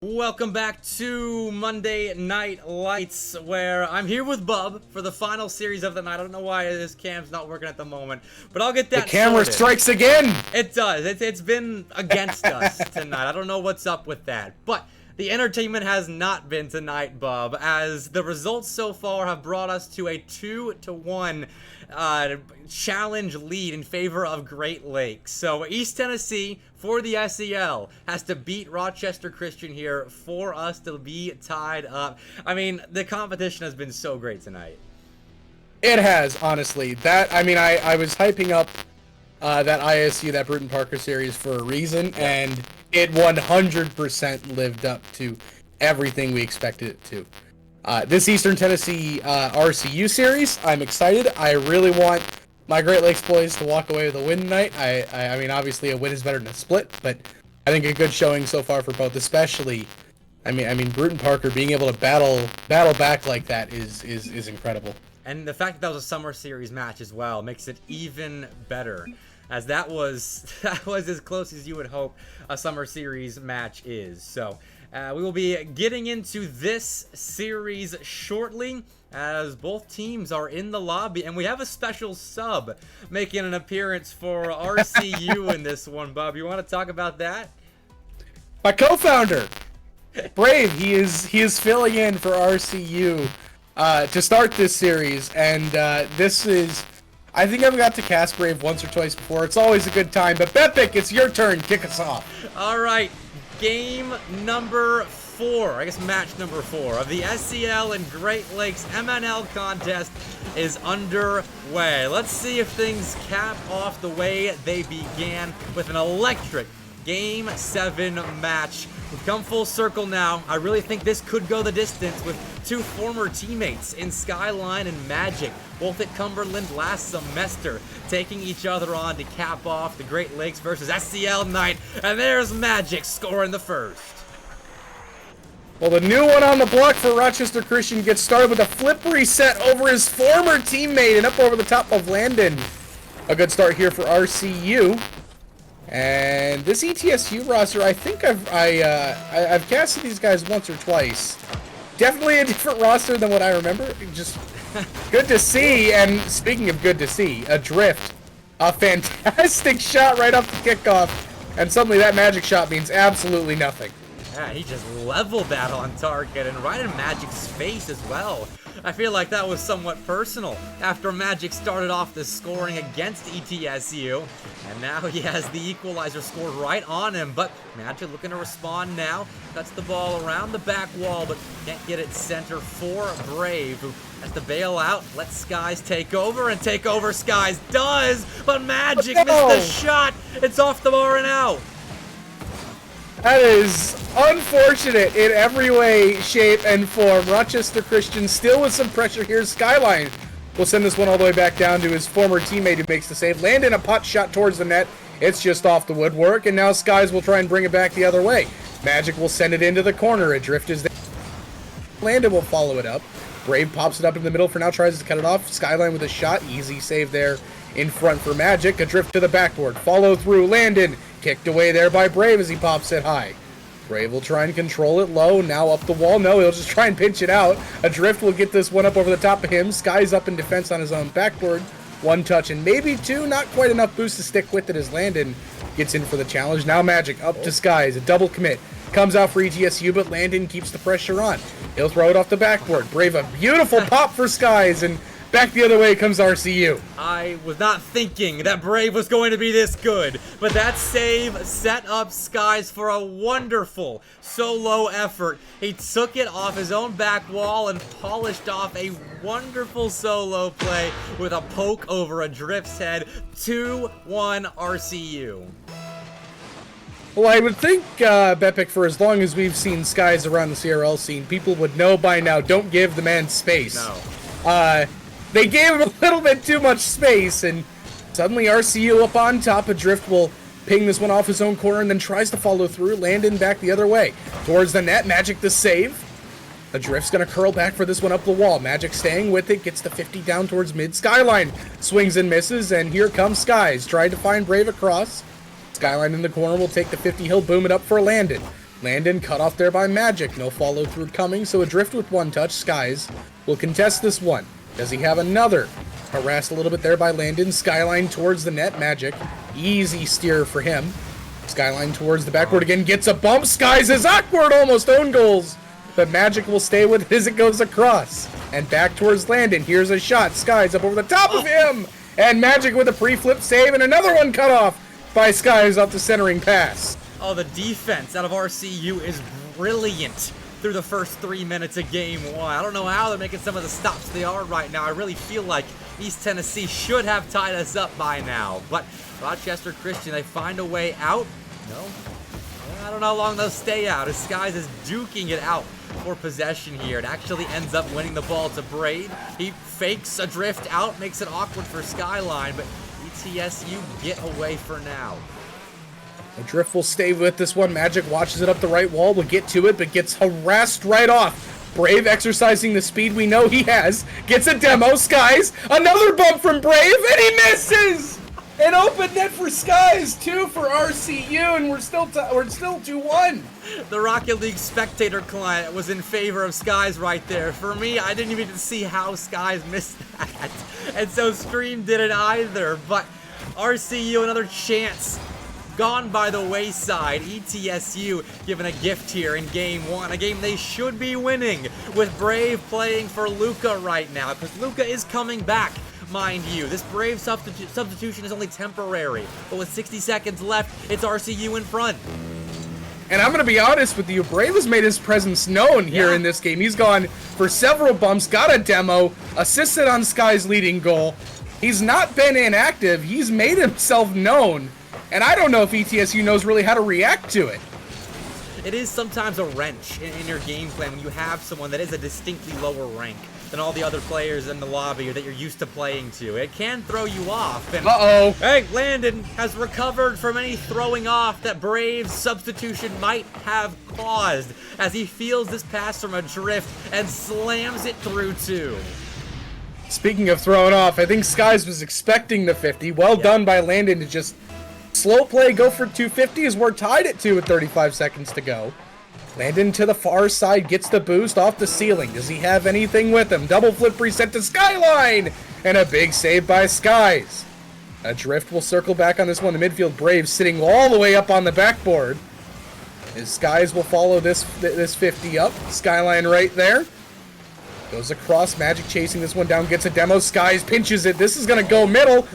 Welcome back to Monday Night Lights, where I'm here with Bub for the final series of the night. I don't know why this cam's not working at the moment, but I'll get that The camera sorted. strikes again! It does. It's been against us tonight. I don't know what's up with that, but the entertainment has not been tonight, Bub, as the results so far have brought us to a 2-1 challenge lead in favor of Great Lakes. So East Tennessee, for the SEL, has to beat Rochester Christian here for us to be tied up. I mean, the competition has been so great tonight. It has, honestly. I was hyping up that ISU, that Bruton Parker series for a reason, and it 100% lived up to everything we expected it to. This Eastern Tennessee RCU series, I'm excited. I really want my Great Lakes boys to walk away with a win tonight. I mean, obviously a win is better than a split, but I think a good showing so far for both, especially, I mean, Bruton Parker being able to battle back like that is incredible. And the fact that that was a summer series match as well makes it even better, as that was as close as you would hope a summer series match is. So we will be getting into this series shortly, as both teams are in the lobby, and we have a special sub making an appearance for RCU in this one. Bob, you want to talk about that? My co-founder, Brave, he is filling in for RCU to start this series, and this is, I think I've got to cast Brave once or twice before. It's always a good time, but MrBepic, it's your turn. Kick us off. All right, game number 4, I guess match number 4 of the SEL and Great Lakes MNL contest is underway. Let's see if things cap off the way they began with an electric Game 7 match. We've come full circle now. I really think this could go the distance, with two former teammates in Skyline and Magic, both at Cumberland last semester, taking each other on to cap off the Great Lakes versus SEL night. And there's Magic scoring the first. Well, the new one on the block for Rochester Christian gets started with a flip reset over his former teammate and up over the top of Landon. A good start here for RCU. And this ETSU roster, I think I've casted these guys once or twice. Definitely a different roster than what I remember. Just good to see. And speaking of good to see, Adrift, a fantastic shot right off the kickoff, and suddenly that magic shot means absolutely nothing. Yeah, he just leveled that on target and right in Magic's face as well. I feel like that was somewhat personal after Magic started off the scoring against ETSU, and now he has the equalizer scored right on him. But Magic looking to respond now, cuts the ball around the back wall, but can't get it center for Brave, who has to bail out, let Skies take over, and take over Skies does, but Magic missed the shot. It's off the bar and out. That is unfortunate in every way, shape, and form. Rochester Christian still with some pressure here. Skyline will send this one all the way back down to his former teammate who makes the save. Landon, a pot shot towards the net. It's just off the woodwork, and now Skies will try and bring it back the other way. Magic will send it into the corner. Adrift is there. Landon will follow it up. Brave pops it up in the middle for now, tries to cut it off. Skyline with a shot. Easy save there in front for Magic. Adrift to the backboard. Follow through. Landon kicked away there by Brave as he pops it high. Brave will try and control it low. Now up the wall. No, he'll just try and pinch it out. Adrift will get this one up over the top of him. Sky's up in defense on his own backboard. One touch and maybe two. Not quite enough boost to stick with it as Landon gets in for the challenge. Now Magic up to Skies. A double commit. Comes out for ETSU, but Landon keeps the pressure on. He'll throw it off the backboard. Brave, a beautiful pop for Skies, and back the other way comes RCU. I was not thinking that Brave was going to be this good, but that save set up Skies for a wonderful solo effort. He took it off his own back wall and polished off a wonderful solo play with a poke over Adrift's head. 2-1 RCU. Well, I would think, MrBepic, for as long as we've seen Skies around the CRL scene, people would know by now, don't give the man space. No. They gave him a little bit too much space, and suddenly RCU up on top. Adrift will ping this one off his own corner and then tries to follow through. Landon back the other way towards the net. Magic the save. Adrift's going to curl back for this one up the wall. Magic staying with it, gets the 50 down towards mid. Skyline swings and misses, and here comes Skies. Tried to find Brave across. Skyline in the corner will take the 50. He'll boom it up for Landon. Landon cut off there by Magic. No follow through coming, so Adrift with one touch. Skies will contest this one. Does he have another? Harassed a little bit there by Landon. Skyline towards the net. Magic. Easy steer for him. Skyline towards the backboard again. Gets a bump. Skies is awkward. Almost own goals. But Magic will stay with it as it goes across. And back towards Landon. Here's a shot. Skies up over the top of him. And Magic with a pre-flip save. And another one cut off by Skies off the centering pass. Oh, the defense out of RCU is brilliant through the first 3 minutes of game one. I don't know how they're making some of the stops they are right now. I really feel like East Tennessee should have tied us up by now. But Rochester Christian, they find a way out. No? I don't know how long they'll stay out. As Skies is duking it out for possession here. It actually ends up winning the ball to Braid. He fakes a drift out, makes it awkward for Skyline, but ETSU get away for now. Adrift will stay with this one. Magic watches it up the right wall, will get to it, but gets harassed right off. Brave exercising the speed we know he has. Gets a demo. Skies. Another bump from Brave, and he misses! An open net for Skies, 2 for RCU, and we're still 2-1. The Rocket League spectator client was in favor of Skies right there. For me, I didn't even see how Skies missed that. And so Stream didn't either, but RCU another chance gone by the wayside. ETSU given a gift here in game one, a game they should be winning, with Brave playing for Luca right now, because Luca is coming back, mind you. This Brave substitution is only temporary, but with 60 seconds left, it's RCU in front. And I'm going to be honest with you, Brave has made his presence known here in this game. He's gone for several bumps, got a demo, assisted on Sky's leading goal. He's not been inactive, he's made himself known. And I don't know if ETSU knows really how to react to it. It is sometimes a wrench in your game plan when you have someone that is a distinctly lower rank than all the other players in the lobby that you're used to playing to. It can throw you off. And hey, Landon has recovered from any throwing off that Brave's substitution might have caused as he feels this pass from Adrift and slams it through two. Speaking of throwing off, I think Skies was expecting the 50. Well done by Landon to just slow play, go for 250 as we're tied at 2 with 35 seconds to go. Landon to the far side, gets the boost off the ceiling. Does he have anything with him? Double flip reset to Skyline! And a big save by Skies. Adrift will circle back on this one. The midfield Braves sitting all the way up on the backboard. His Skies will follow this 50 up. Skyline right there. Goes across, Magic chasing this one down, gets a demo. Skies pinches it. This is going to go middle.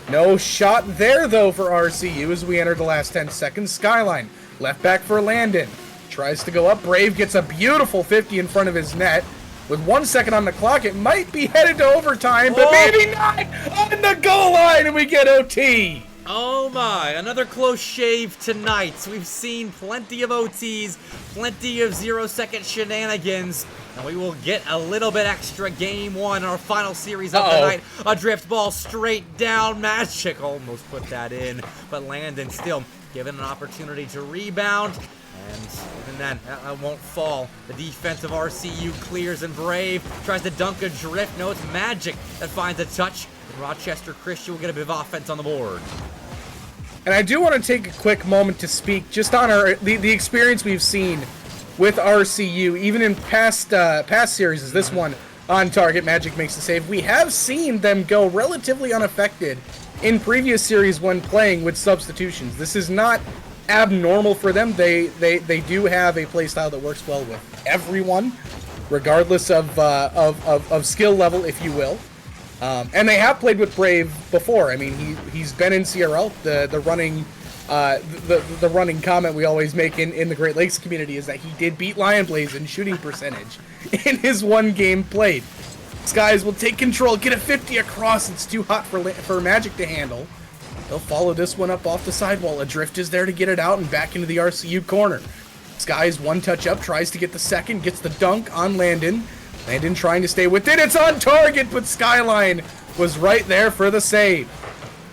No shot there, though, for RCU as we enter the last 10 seconds. Skyline, left back for Landon. Tries to go up. Brave gets a beautiful 50 in front of his net. With 1 second on the clock, it might be headed to overtime, but maybe not! On the goal line, and we get OT! Oh my, another close shave tonight. We've seen plenty of OTs, plenty of 0-second shenanigans, and we will get a little bit extra game one in our final series of the night. A drift ball straight down. Magic almost put that in, but Landon still given an opportunity to rebound. And even then, that won't fall. The defense of RCU clears, and Brave tries to dunk a drift. No, it's Magic that finds a touch. And Rochester Christian will get a bit of offense on the board. And I do want to take a quick moment to speak just on the experience we've seen with RCU, even in past series, as this one on target. Magic makes the save. We have seen them go relatively unaffected in previous series when playing with substitutions. This is not abnormal for them. They do have a playstyle that works well with everyone, regardless of skill level, if you will. And they have played with Brave before. I mean, he's been in CRL. The running comment we always make in the Great Lakes community is that he did beat Lion Blaze in shooting percentage in his one game played. Skies will take control, get a 50 across. It's too hot for Magic to handle. They'll follow this one up off the sidewall. Adrift is there to get it out and back into the RCU corner. Skies one touch up, tries to get the second, gets the dunk on Landon. Landon trying to stay with it. It's on target, but Skyline was right there for the save.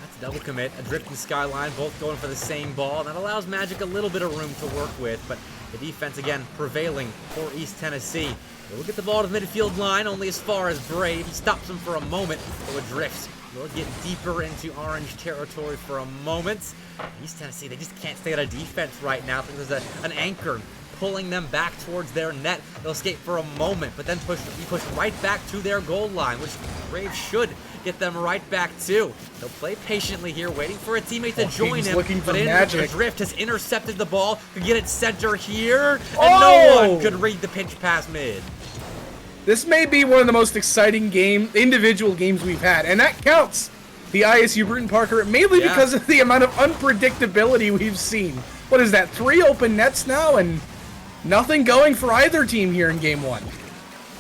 That's a double commit. Adrift and Skyline both going for the same ball. That allows Magic a little bit of room to work with, but the defense again prevailing for East Tennessee. They will get the ball to the midfield line, only as far as Brave. He stops him for a moment, but Adrift will get deeper into orange territory for a moment. East Tennessee, they just can't stay out of defense right now because there's an anchor pulling them back towards their net. They'll escape for a moment, but then be pushed right back to their goal line, which Brave should get them right back to. He'll play patiently here, waiting for a teammate to join him, but Drift has intercepted the ball, could get it center here, and no one could read the pinch pass mid. This may be one of the most exciting individual games we've had, and that counts the ISU Bruton Parker, mainly because of the amount of unpredictability we've seen. What is that, 3 open nets now, and nothing going for either team here in Game 1?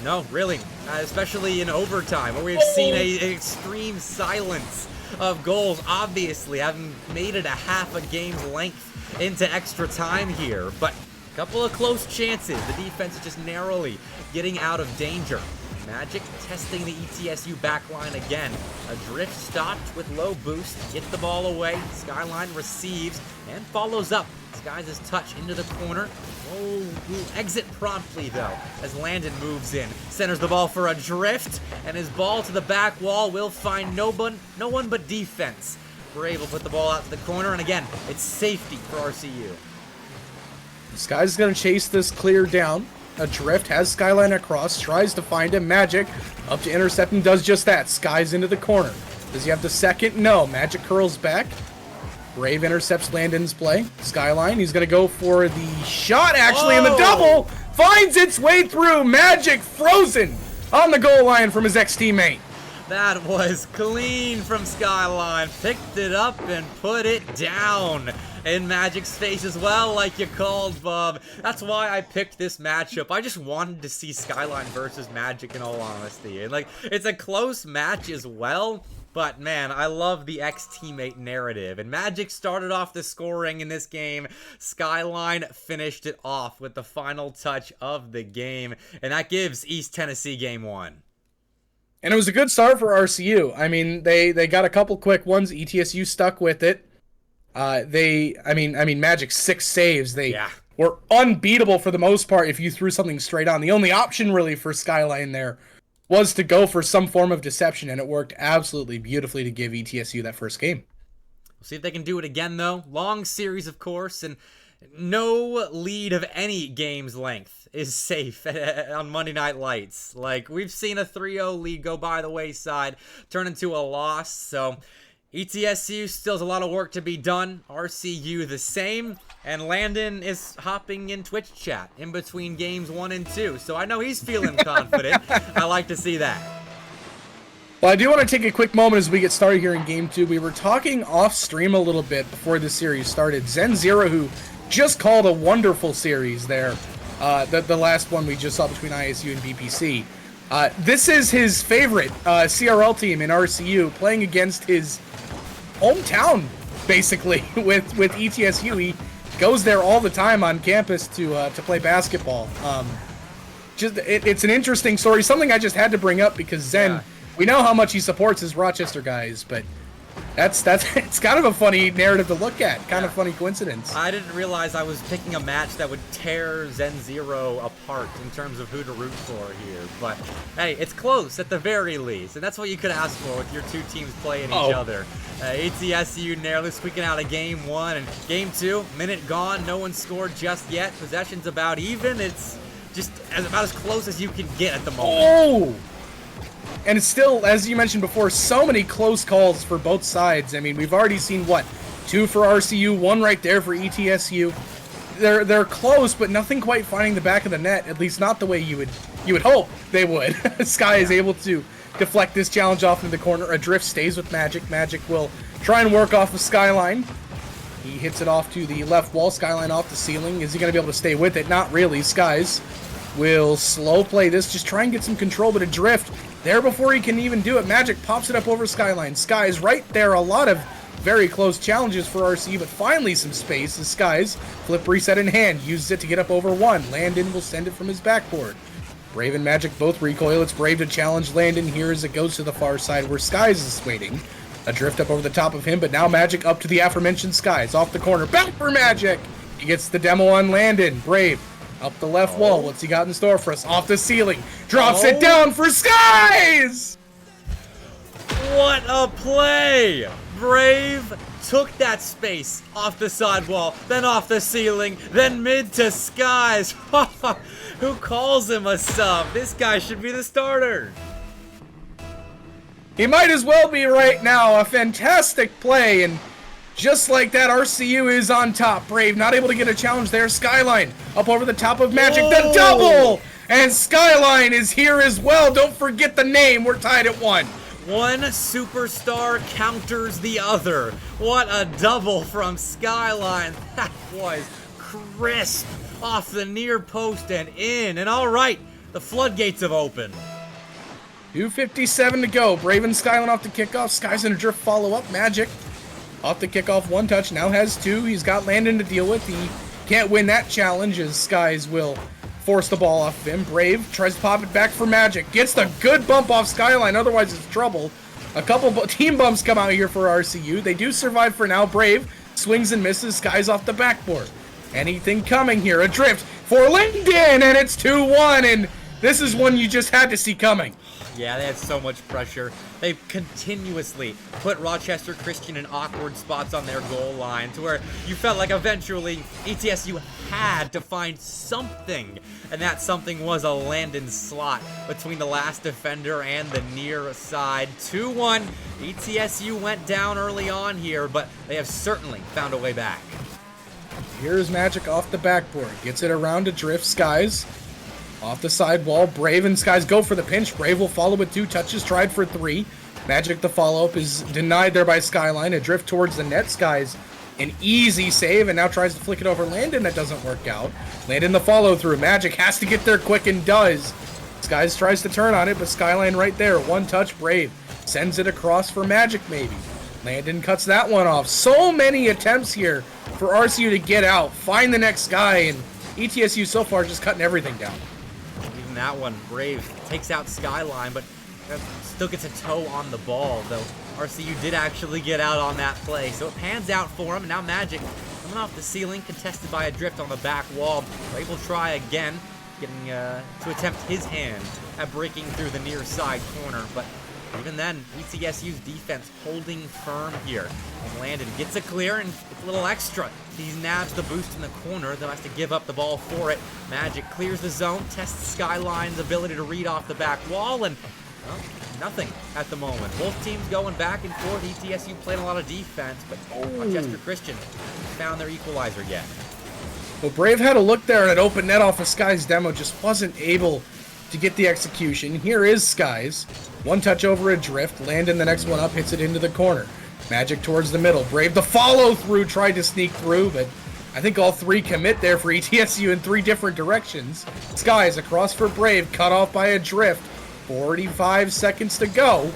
No, really, especially in overtime, where we've seen an extreme silence of goals, obviously, having made it a half a game's length into extra time here, but a couple of close chances. The defense is just narrowly getting out of danger. Magic testing the ETSU backline again. A drift stopped with low boost, gets the ball away, Skyline receives and follows up. Skies' touch into the corner. Will exit promptly though, as Landon moves in. Centers the ball for a drift, and his ball to the back wall will find no one but defense. Brave will put the ball out to the corner, and again, it's safety for RCU. Skies is going to chase this clear down. A drift has Skyline across, tries to find him. Magic up to intercept and does just that. Skies into the corner. Does he have the second? No. Magic curls back. Brave intercepts Landon's play. Skyline, he's going to go for the shot, actually, and the double finds its way through. Magic frozen on the goal line from his ex-teammate. That was clean from Skyline. Picked it up and put it down in Magic's face as well, like you called, Bob. That's why I picked this matchup. I just wanted to see Skyline versus Magic, in all honesty. And, like, it's a close match as well, but, man, I love the ex-teammate narrative. And Magic started off the scoring in this game. Skyline finished it off with the final touch of the game. And that gives East Tennessee Game 1. And it was a good start for RCU. I mean, they got a couple quick ones. ETSU stuck with it. Magic's 6 saves. They were unbeatable for the most part if you threw something straight on. The only option really for Skyline there was to go for some form of deception, and it worked absolutely beautifully to give ETSU that first game. We'll see if they can do it again, though. Long series, of course, and no lead of any game's length is safe on Monday Night Lights. Like, we've seen a 3-0 lead go by the wayside, turn into a loss, so ETSU still has a lot of work to be done. RCU the same, and Landon is hopping in Twitch chat in between games 1 and 2, so I know he's feeling confident. I like to see that. Well, I do want to take a quick moment as we get started here in Game 2. We were talking off-stream a little bit before this series started. Zen Zero, who just called a wonderful series there, the last one we just saw between ISU and BPC. This is his favorite CRL team in RCU, playing against his hometown, basically, with ETSU. He goes there all the time on campus to play basketball. It's an interesting story, something I just had to bring up because Zen, we know how much he supports his Rochester guys, but that's it's kind of a funny narrative to look at, kind of funny coincidence. I didn't realize I was picking a match that would tear Zen Zero apart in terms of who to root for here, but hey, it's close at the very least, and that's what you could ask for with your two teams playing each other. ETSU narrowly squeaking out of Game 1, and Game 2, minute gone, no one scored just yet, possession's about even, it's just about as close as you can get at the moment. And it's still, as you mentioned before, so many close calls for both sides. I mean, we've already seen, 2 for RCU, 1 right there for ETSU. They're close, but nothing quite finding the back of the net, at least not the way you would hope they would. Sky is able to deflect this challenge off into the corner. A drift stays with Magic. Magic will try and work off the Skyline. He hits it off to the left wall. Skyline off the ceiling. Is he going to be able to stay with it? Not really. Skies will slow play this, just try and get some control, but a drift there before he can even do it. Magic pops it up over Skyline. Skies right there. A lot of very close challenges for RC, but finally some space as Skies, flip reset in hand, uses it to get up over 1. Landon will send it from his backboard. Brave and Magic both recoil. It's Brave to challenge Landon here as it goes to the far side where Skies is waiting. A drift up over the top of him, but now Magic up to the aforementioned Skies. Off the corner. Back for Magic! He gets the demo on Landon. Brave up the left wall. What's he got in store for us? Off the ceiling. Drops it down for Skies! What a play! Brave took that space off the sidewall, then off the ceiling, then mid to skies. Who calls him a sub? This guy should be the starter. He might as well be right now. A fantastic play, and just like that, RCU is on top. Brave not able to get a challenge there. Skyline up over the top of Magic. Whoa. The double! And Skyline is here as well. Don't forget the name. We're tied at 1. One superstar counters the other. What a double from Skyline. That was crisp off the near post and in. And all right, the floodgates have opened. 2:57 to go. Brave and Skyline off the kickoff. Skies and a drift follow-up. Magic off the kickoff, 1 touch. Now has 2. He's got Landon to deal with. He can't win that challenge as Skies will force the ball off of him. Brave tries to pop it back for Magic. Gets the good bump off Skyline, otherwise it's trouble. A couple team bumps come out here for RCU. They do survive for now. Brave swings and misses. Skies off the backboard. Anything coming here. A drift for Linden, and it's 2-1, and this is one you just had to see coming. Yeah, they had so much pressure. They continuously put Rochester Christian in awkward spots on their goal line to where you felt like eventually ETSU had to find something. And that something was a Landon slot between the last defender and the near side. 2-1. ETSU went down early on here, but they have certainly found a way back. Here's Magic off the backboard. Gets it around to drift. Skies off the sidewall. Brave and Skies go for the pinch. Brave will follow with 2 touches, tried for 3. Magic, the follow-up, is denied there by Skyline. A drift towards the net. Skies, an easy save, and now tries to flick it over Landon. That doesn't work out. Landon, the follow-through. Magic has to get there quick and does. Skies tries to turn on it, but Skyline right there. 1 touch. Brave sends it across for Magic, maybe. Landon cuts that one off. So many attempts here for RCU to get out, find the next guy, and ETSU so far just cutting everything down. Even that one, Brave takes out Skyline, but still gets a toe on the ball, though RCU did actually get out on that play. So it pans out for him, and now Magic coming off the ceiling, contested by a drift on the back wall. Brave will try again, getting to attempt his hand at breaking through the near side corner, but even then, ETSU's defense holding firm here. And Landon gets a clear and gets a little extra. He nabs the boost in the corner, though has to give up the ball for it. Magic clears the zone, tests Skyline's ability to read off the back wall, and well, nothing at the moment. Both teams going back and forth. ETSU playing a lot of defense, but Rochester Christian found their equalizer yet. Well, Brave had a look there at an open net off of Skies' demo, just wasn't able to get the execution. Here is Skies. 1 touch over a drift. Landon the next one up, hits it into the corner. Magic towards the middle. Brave the follow through, tried to sneak through, but I think all 3 commit there for ETSU in 3 different directions. Skies across for Brave, cut off by a drift. 45 seconds to go.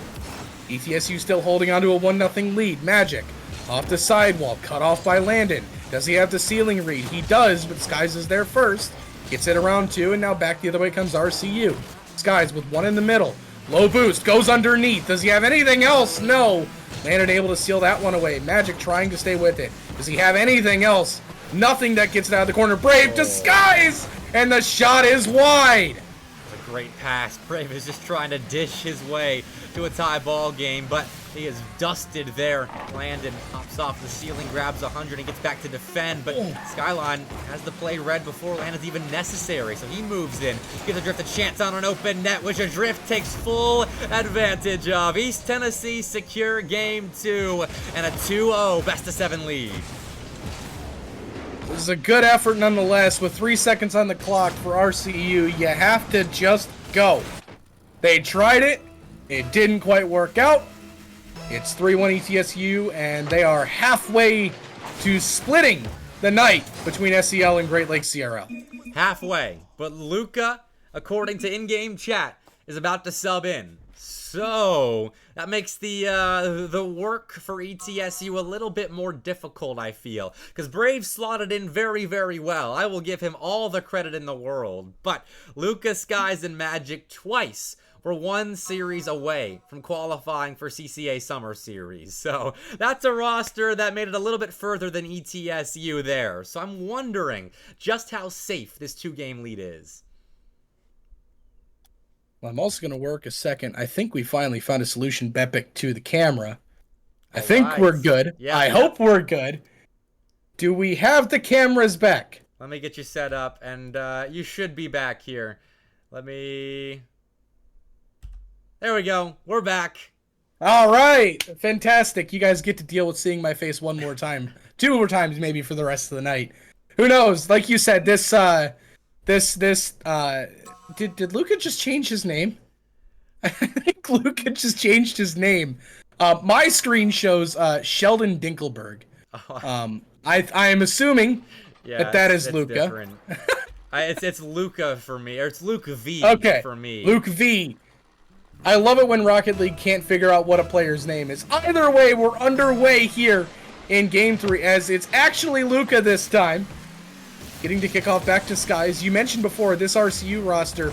ETSU still holding on to a 1-0 lead. Magic off the sidewall, cut off by Landon. Does he have the ceiling read? He does, but Skies is there first. Gets it around 2, and now back the other way comes RCU. Skies with 1 in the middle. Low boost, goes underneath. Does he have anything else? No. Landon able to seal that one away. Magic trying to stay with it. Does he have anything else? Nothing that gets it out of the corner. Brave to Skies, and the shot is wide. A great pass. Brave is just trying to dish his way to a tie ball game, but he is dusted there. Landon hops off the ceiling, grabs 100, and gets back to defend, but Skyline has the play read before Landon's even necessary, so he moves in, gives a drift a chance on an open net, which a drift takes full advantage of. East Tennessee secure game 2, and a 2-0 best-of-7 lead. This is a good effort nonetheless. With 3 seconds on the clock for RCU, you have to just go. They tried it. It didn't quite work out. It's 3-1 ETSU, and they are halfway to splitting the night between SEL and Great Lakes CRL. Halfway, but Luca, according to in-game chat, is about to sub in. So that makes the work for ETSU a little bit more difficult, I feel, because Brave slotted in very, very well. I will give him all the credit in the world, but Luca, Skies, and Magic twice were 1 series away from qualifying for CCA Summer Series. So that's a roster that made it a little bit further than ETSU there. So I'm wondering just how safe this 2-game lead is. Well, I'm also going to work a second. I think we finally found a solution, Bepic, to the camera. I think we're good. Yeah, I hope we're good. Do we have the cameras back? Let me get you set up, and you should be back here. Let me... There we go. We're back. All right. Fantastic. You guys get to deal with seeing my face one more time. 2 more times maybe for the rest of the night. Who knows? Like you said, did Luca just change his name? I think Luca just changed his name. My screen shows Sheldon Dinkelberg. I am assuming that is Luca. It's Luca for me, or it's Luke V for me. Luke V. I love it when Rocket League can't figure out what a player's name is. Either way, we're underway here in Game 3, as it's actually Luca this time. Getting to kick off back to Skies. You mentioned before, this RCU roster,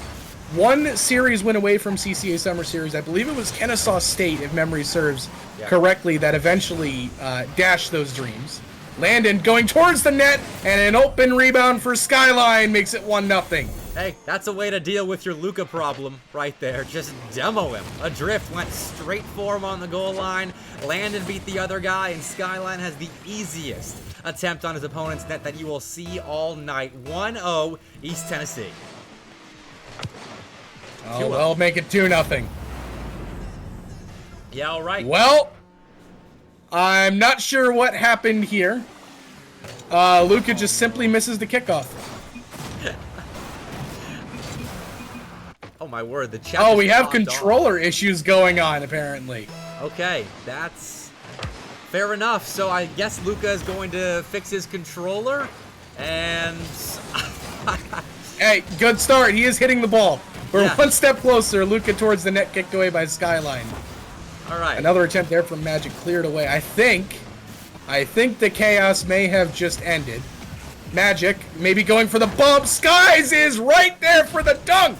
1 series win away from CCA Summer Series. I believe it was Kennesaw State, if memory serves correctly, that eventually dashed those dreams. Landon going towards the net, and an open rebound for Skyline makes it 1-0. Hey, that's a way to deal with your Luca problem right there. Just demo him. Adrift went straight for him on the goal line. Landon beat the other guy, and Skyline has the easiest attempt on his opponent's net that you will see all night. 1-0 East Tennessee. Oh, well, make it 2-0. Yeah, all right. Well, I'm not sure what happened here. Luca just simply misses the kickoff. Oh my word, the chat. Oh, we have controller issues going on, apparently. Okay, that's fair enough. So I guess Luca is going to fix his controller, and... Hey, good start. He is hitting the ball. We're 1 step closer. Luca towards the net, kicked away by Skyline. All right. Another attempt there from Magic, cleared away. I think the chaos may have just ended. Magic maybe going for the bump. Skies is right there for the dunk.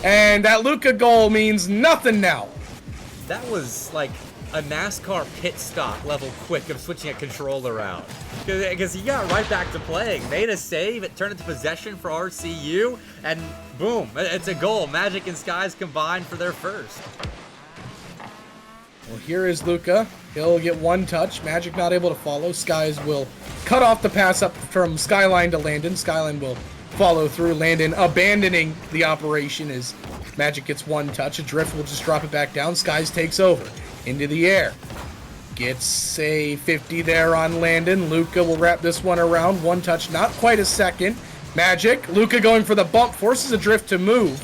And that Luca goal means nothing now. That was like a NASCAR pit stop level quick of switching a controller out. Because he got right back to playing. Made a save, it turned into possession for RCU, and boom, it's a goal. Magic and Skies combined for their first. Well, here is Luca. He'll get 1 touch. Magic not able to follow. Skies will cut off the pass up from Skyline to Landon. Skyline will follow through. Landon abandoning the operation as Magic gets 1 touch. Adrift will just drop it back down. Skies takes over. Into the air. Gets a 50 there on Landon. Luca will wrap this one around. 1 touch, not quite a second. Magic. Luca going for the bump. Forces Adrift to move.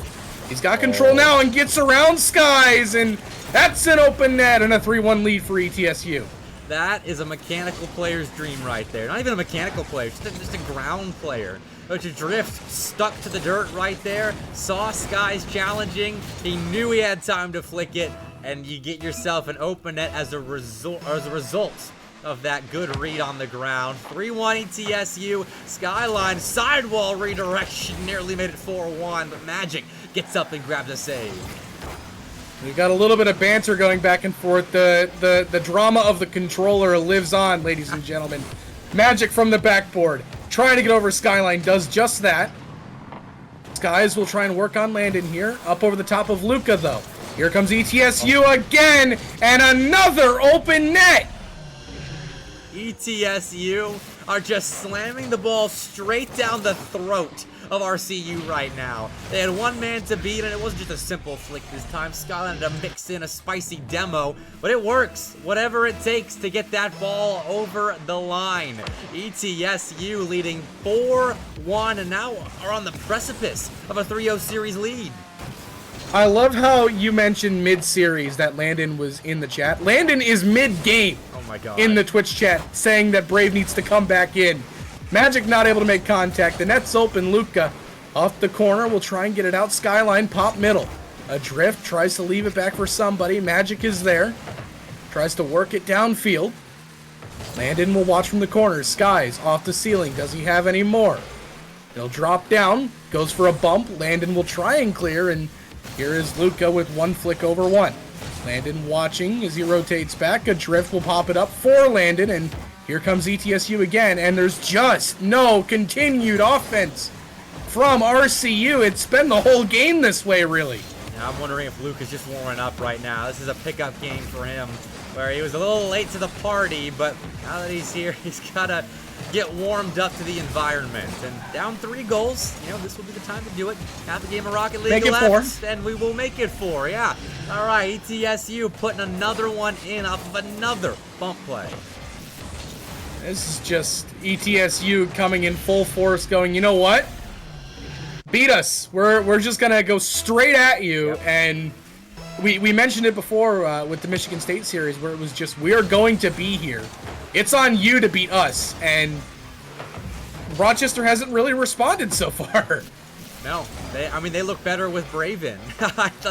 He's got control now and gets around Skies, and that's an open net and a 3-1 lead for ETSU. That is a mechanical player's dream right there. Not even a mechanical player, just a ground player. Which Adrift stuck to the dirt right there, saw Skies challenging, he knew he had time to flick it, and you get yourself an open net as a result of that good read on the ground. 3-1 ETSU. Skyline sidewall redirection nearly made it 4-1, but Magic gets up and grabs a save. We got a little bit of banter going back and forth. The drama of the controller lives on, ladies and gentlemen. Magic from the backboard, trying to get over Skyline, does just that. Skies will try and work on Landon here. Up over the top of Luca, though. Here comes ETSU again, and another open net! ETSU are just slamming the ball straight down the throat of RCU right now. They had 1 man to beat, and it wasn't just a simple flick this time. Skyline had to mix in a spicy demo, but it works. Whatever it takes to get that ball over the line. ETSU leading 4-1, and now are on the precipice of a 3-0 series lead. I love how you mentioned mid-series that Landon was in the chat. Landon is mid-game in the Twitch chat, saying that Brave needs to come back in. Magic not able to make contact. The net's open. Luca off the corner will try and get it out. Skyline pop middle. Adrift tries to leave it back for somebody. Magic is there. Tries to work it downfield. Landon will watch from the corner. Skies off the ceiling. Does he have any more? He'll drop down. Goes for a bump. Landon will try and clear, and here is Luca with 1 flick over 1. Landon watching as he rotates back. Adrift will pop it up for Landon, and here comes ETSU again, and there's just no continued offense from RCU. It's been the whole game this way, really. I'm wondering if Luke is just warming up right now. This is a pickup game for him, where he was a little late to the party, but now that he's here, he's got to get warmed up to the environment. And down 3 goals, you know, this will be the time to do it. Half a game of Rocket League left, and we will make it 4, yeah. All right, ETSU putting another one in off of another bump play. This is just ETSU coming in full force going, you know what? Beat us. We're just going to go straight at you. Yep. And we mentioned it before with the Michigan State series where it was just, we are going to be here. It's on you to beat us. And Rochester hasn't really responded so far. No, they look better with Braven.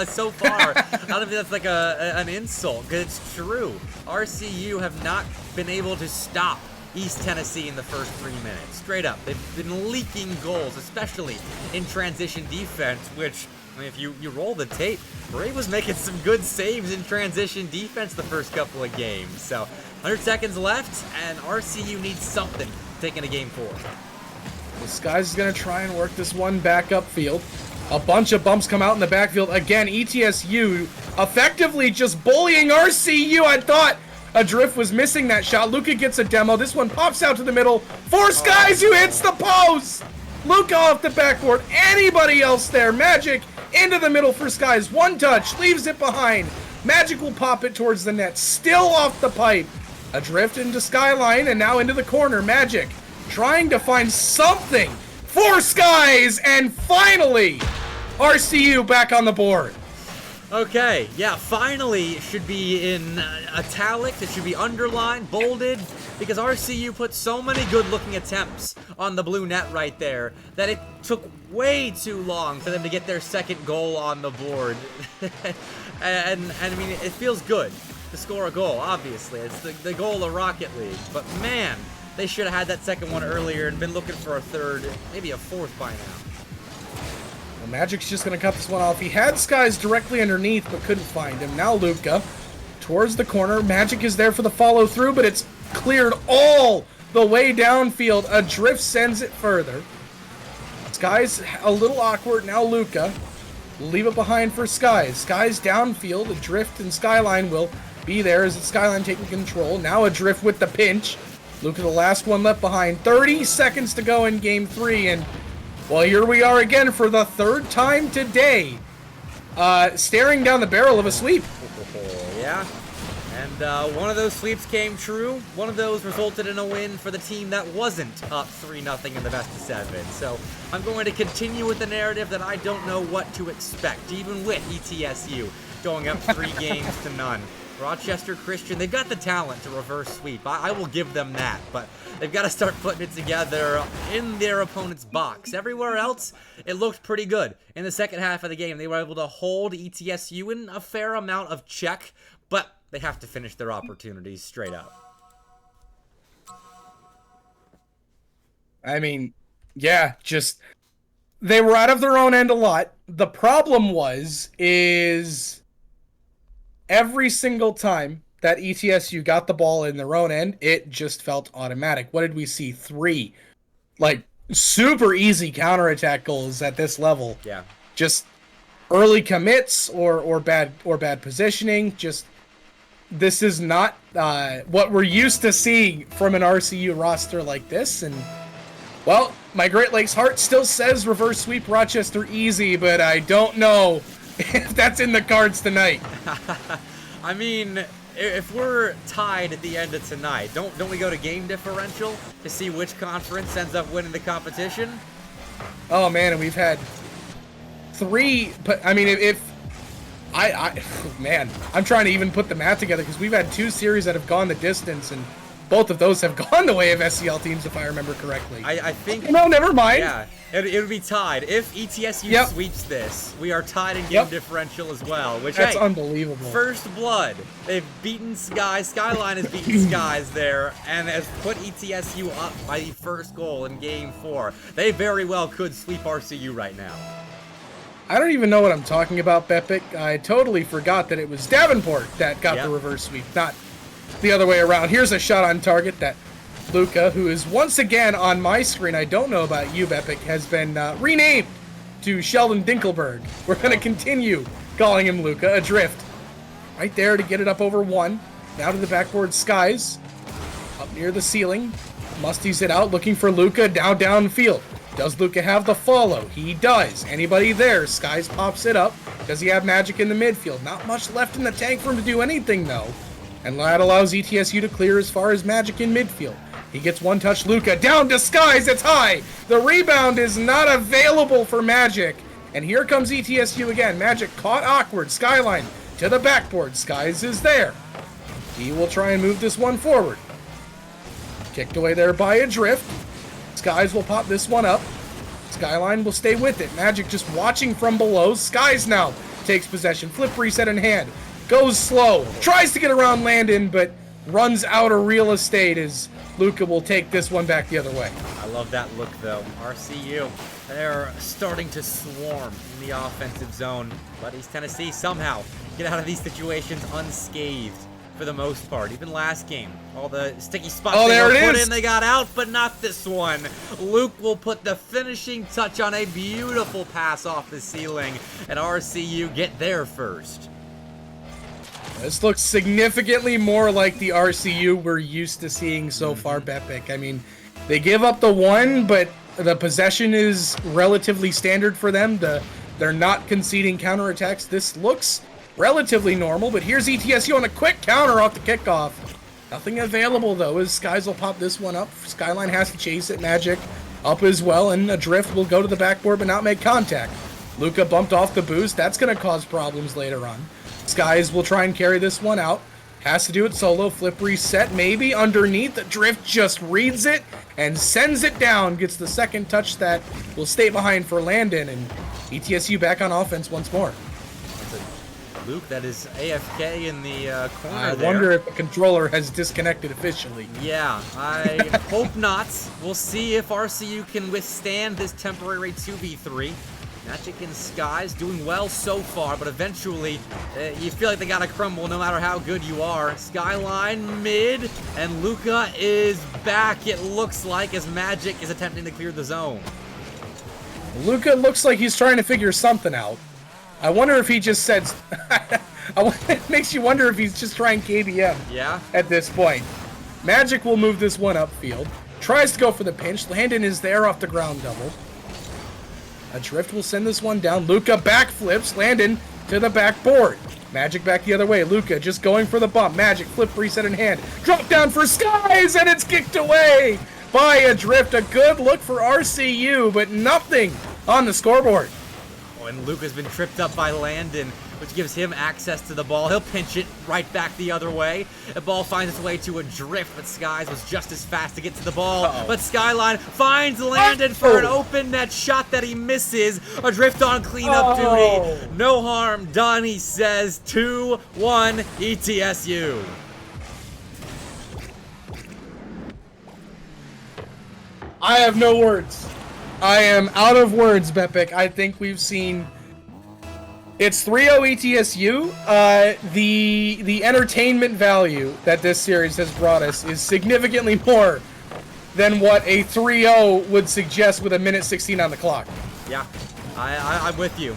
So far, I don't think that's like an insult, because it's true. RCU have not been able to stop East Tennessee in the first 3 minutes. Straight up, they've been leaking goals, especially in transition defense, which, I mean, if you roll the tape, Brave was making some good saves in transition defense the first couple of games. So, 100 seconds left, and RCU needs something taking a game 4. The Skies is going to try and work this one back upfield. A bunch of bumps come out in the backfield. Again, ETSU effectively just bullying RCU. I thought Adrift was missing that shot. Luca gets a demo. This one pops out to the middle for Skies, who hits the post. Luca off the backboard. Anybody else there? Magic into the middle for Skies. One touch, leaves it behind. Magic will pop it towards the net. Still off the pipe. Adrift into Skyline and now into the corner. Magic trying to find something for Skies, and finally, RCU back on the board. Okay, yeah, finally it should be in italics, it should be underlined, bolded, because RCU put so many good-looking attempts on the blue net right there that it took way too long for them to get their second goal on the board. and I mean, it feels good to score a goal, obviously. It's the goal of Rocket League, but man, they should have had that second one earlier and been looking for a third, maybe a fourth by now. Well, Magic's just going to cut this one off. He had Skies directly underneath, but couldn't find him. Now Luca towards the corner. Magic is there for the follow-through, but it's cleared all the way downfield. Adrift sends it further. Skies a little awkward. Now Luca. Leave it behind for Skies. Skies downfield. Adrift and Skyline will be there as it's Skyline taking control. Now Adrift with the pinch. Luca, the last one left behind. 30 seconds to go in game 3, and well, here we are again for the 3rd time today, staring down the barrel of a sweep. Yeah, and one of those sweeps came true. One of those resulted in a win for the team that wasn't up 3-0 in the best of 7. So I'm going to continue with the narrative that I don't know what to expect, even with ETSU going up 3 games to none. Rochester Christian, they've got the talent to reverse sweep. I will give them that, but they've got to start putting it together in their opponent's box. Everywhere else, it looked pretty good. In the second half of the game, they were able to hold ETSU in a fair amount of check, but they have to finish their opportunities straight up. I mean, yeah, just they were out of their own end a lot. The problem is every single time that ETSU got the ball in their own end, it just felt automatic. What did we see? 3, like, super easy counterattack goals at this level. Yeah. Just early commits or bad positioning. Just, this is not what we're used to seeing from an RCU roster like this. And, well, my Great Lakes heart still says reverse sweep Rochester easy, but I don't know if that's in the cards tonight. I mean, if we're tied at the end of tonight, don't we go to game differential to see which conference ends up winning the competition? Oh man, and we've had 3. But I mean, man, I'm trying to even put the math together because we've had 2 series that have gone the distance, and both of those have gone the way of SEL teams, if I remember correctly. I think. No, never mind. Yeah. It would be tied. If ETSU sweeps this, we are tied in game differential as well. Which, that's unbelievable. First blood. They've beaten Skies. Skyline has beaten Skies there and has put ETSU up by the first goal in game 4. They very well could sweep RCU right now. I don't even know what I'm talking about, Bepic. I totally forgot that it was Davenport that got the reverse sweep, not the other way around. Here's a shot on target that Luca, who is once again on my screen, I don't know about you, Bepic, has been renamed to Sheldon Dinkelberg. We're going to continue calling him Luca. Adrift. Right there to get it up over 1. Now to the backboard, Skies. Up near the ceiling. Musty's it out, looking for Luca down downfield. Does Luca have the follow? He does. Anybody there? Skies pops it up. Does he have Magic in the midfield? Not much left in the tank for him to do anything, though. And that allows ETSU to clear as far as Magic in midfield. He gets one touch. Luca down to Skies. It's high. The rebound is not available for Magic. And here comes ETSU again. Magic caught awkward. Skyline to the backboard. Skies is there. He will try and move this one forward. Kicked away there by Adrift. Skies will pop this one up. Skyline will stay with it. Magic just watching from below. Skies now takes possession. Flip reset in hand. Goes slow. Tries to get around Landon, but runs out of real estate as Luca will take this one back the other way. I love that look, though. RCU, they're starting to swarm in the offensive zone. But East Tennessee somehow get out of these situations unscathed for the most part. Even last game, all the sticky spots they put in, they got out, but not this one. Luke will put the finishing touch on a beautiful pass off the ceiling, and RCU get there first. This looks significantly more like the RCU we're used to seeing so far, Bepic. I mean, they give up the 1, but the possession is relatively standard for them. They're not conceding counterattacks. This looks relatively normal, but here's ETSU on a quick counter off the kickoff. Nothing available, though, as Skies will pop this one up. Skyline has to chase it. Magic up as well, and Adrift will go to the backboard but not make contact. Luca bumped off the boost. That's going to cause problems later on. Skies will try and carry this one out. Has to do it solo. Flip reset, maybe underneath. Adrift just reads it and sends it down. Gets the second touch that will stay behind for Landon, and ETSU back on offense once more. Luke, that is AFK in the corner. I wonder if the controller has disconnected officially. Yeah, I hope not. We'll see if RCU can withstand this temporary 2v3. Magic and Skies doing well so far, but eventually you feel like they gotta crumble no matter how good you are. Skyline mid, and Luca is back, it looks like, as Magic is attempting to clear the zone. Luca looks like he's trying to figure something out. I wonder if he just said... It makes you wonder if he's just trying KBM at this point. Magic will move this one upfield. Tries to go for the pinch. Landon is there off the ground double. Adrift will send this one down. Luca backflips. Landon to the backboard. Magic back the other way. Luca just going for the bump. Magic flip reset in hand. Drop down for Skies, and it's kicked away by Adrift. A good look for RCU, but nothing on the scoreboard. Oh, and Luke has been tripped up by Landon, which gives him access to the ball. He'll pinch it right back the other way. The ball finds its way to Adrift, but Skies was just as fast to get to the ball. But Skyline finds Landon for an open net shot that he misses. Adrift on cleanup duty. No harm done, he says. 2-1 ETSU. I have no words. I am out of words, Bepic. I think we've seen... It's 3-0 ETSU. The entertainment value that this series has brought us is significantly more than what a 3-0 would suggest with a minute 16 on the clock. Yeah, I'm with you.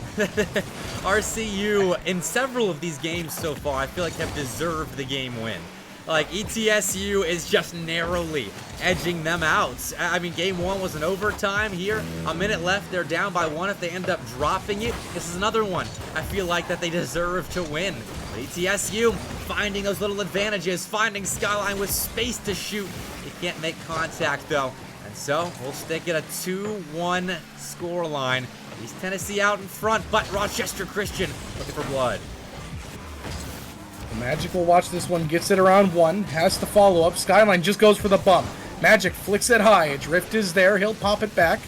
RCU, in several of these games so far, I feel like have deserved the game win. Like, ETSU is just narrowly edging them out. I mean, game 1 was an overtime here. A minute left. They're down by 1 if they end up dropping it. This is another one I feel like that they deserve to win. But ETSU finding those little advantages, finding Skyline with space to shoot. He can't make contact, though. And so, we'll stick at a 2-1 scoreline. East Tennessee out in front, but Rochester Christian looking for blood. Magic will watch this one, gets it around 1, has to follow up. Skyline just goes for the bump. Magic flicks it high. Adrift is there. He'll pop it back.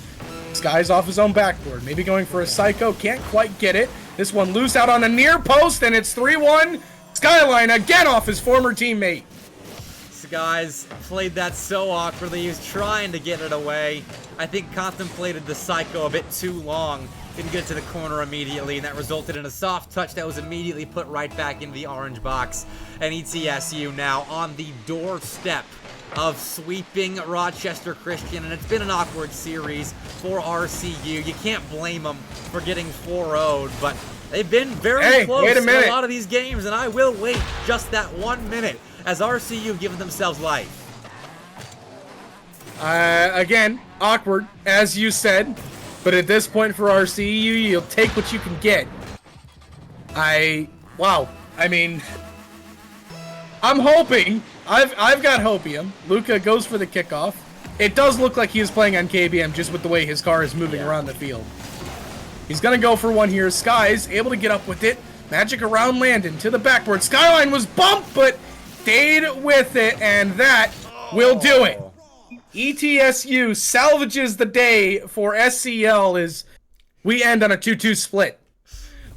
Skies off his own backboard. Maybe going for a psycho. Can't quite get it. This one loose out on a near post, and it's 3-1. Skyline again off his former teammate. Skies played that so awkwardly. He was trying to get it away. I think contemplated the psycho a bit too long. Didn't get it to the corner immediately, and that resulted in a soft touch that was immediately put right back into the orange box. And ETSU now on the doorstep of sweeping Rochester Christian, and it's been an awkward series for RCU. You can't blame them for getting 4-0'd, but They've been very Hey, close wait a in minute. a lot of these games, and I will wait just that 1 minute as RCU give themselves life. Again, awkward, as you said, but at this point for RCU, you'll take what you can get. Wow. I mean, I'm hoping. I've got hopium. Luca goes for the kickoff. It does look like he is playing on KBM just with the way his car is moving around the field. He's gonna go for one here. Sky's able to get up with it. Magic around Landon to the backboard. Skyline was bumped, but stayed with it, and that will do it. ETSU salvages the day for SEL as we end on a 2-2 split.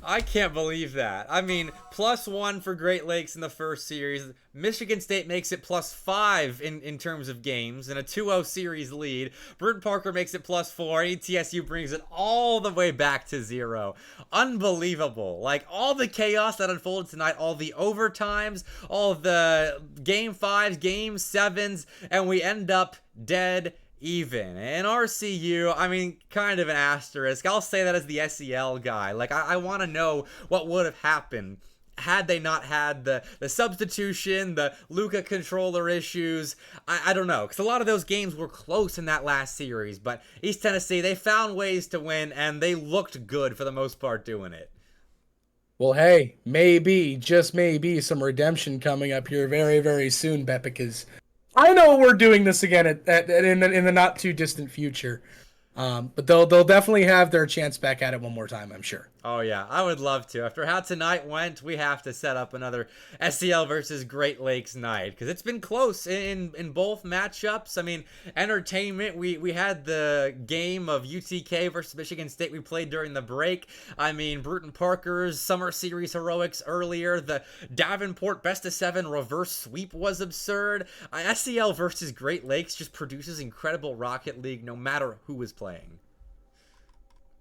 I can't believe that. I mean, +1 for Great Lakes in the first series. Michigan State makes it +5 in terms of games and a 2-0 series lead. Burton Parker makes it +4. ETSU brings it all the way back to 0. Unbelievable. Like, all the chaos that unfolded tonight, all the overtimes, all the game 5s, game 7s, and we end up dead even. And RCU, I mean, kind of an asterisk. I'll say that as the SEL guy. Like, I want to know what would have happened had they not had the substitution, the Luca controller issues. I don't know, because a lot of those games were close in that last series, but East Tennessee, they found ways to win, and they looked good for the most part doing it. Well, hey, maybe, just maybe, some redemption coming up here very, very soon, Bepic, because I know we're doing this again in the not too distant future, but they'll definitely have their chance back at it one more time, I'm sure. Oh yeah, I would love to. After how tonight went, we have to set up another SEL versus Great Lakes night, because it's been close in both matchups. I mean, entertainment. We had the game of UTK versus Michigan State we played during the break. I mean, Bruton Parker's Summer Series heroics earlier. The Davenport best of 7 reverse sweep was absurd. SEL versus Great Lakes just produces incredible Rocket League no matter who is playing.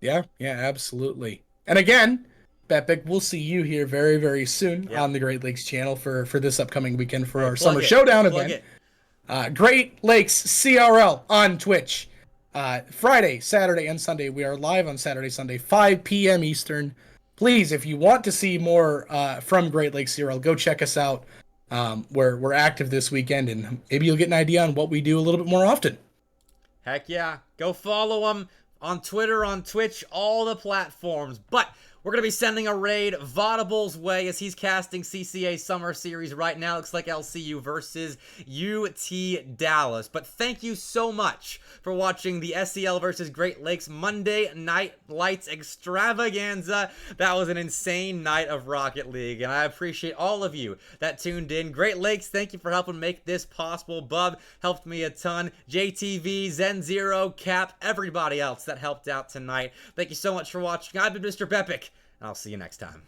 Yeah, absolutely. And again, Bepic, we'll see you here very, very soon on the Great Lakes channel for this upcoming weekend for our Summer Showdown event. Great Lakes CRL on Twitch. Friday, Saturday, and Sunday. We are live on Saturday, Sunday, 5 p.m. Eastern. Please, if you want to see more from Great Lakes CRL, go check us out. We're active this weekend, and maybe you'll get an idea on what we do a little bit more often. Heck yeah. Go follow them on Twitter, on Twitch, all the platforms. But we're going to be sending a raid Vaudible's way as he's casting CCA Summer Series right now. Looks like LCU versus UT Dallas. But thank you so much for watching the SEL versus Great Lakes Monday Night Lights extravaganza. That was an insane night of Rocket League, and I appreciate all of you that tuned in. Great Lakes, thank you for helping make this possible. Bub helped me a ton. JTV, Zen Zero, Cap, everybody else that helped out tonight. Thank you so much for watching. I've been MrBepic, and I'll see you next time.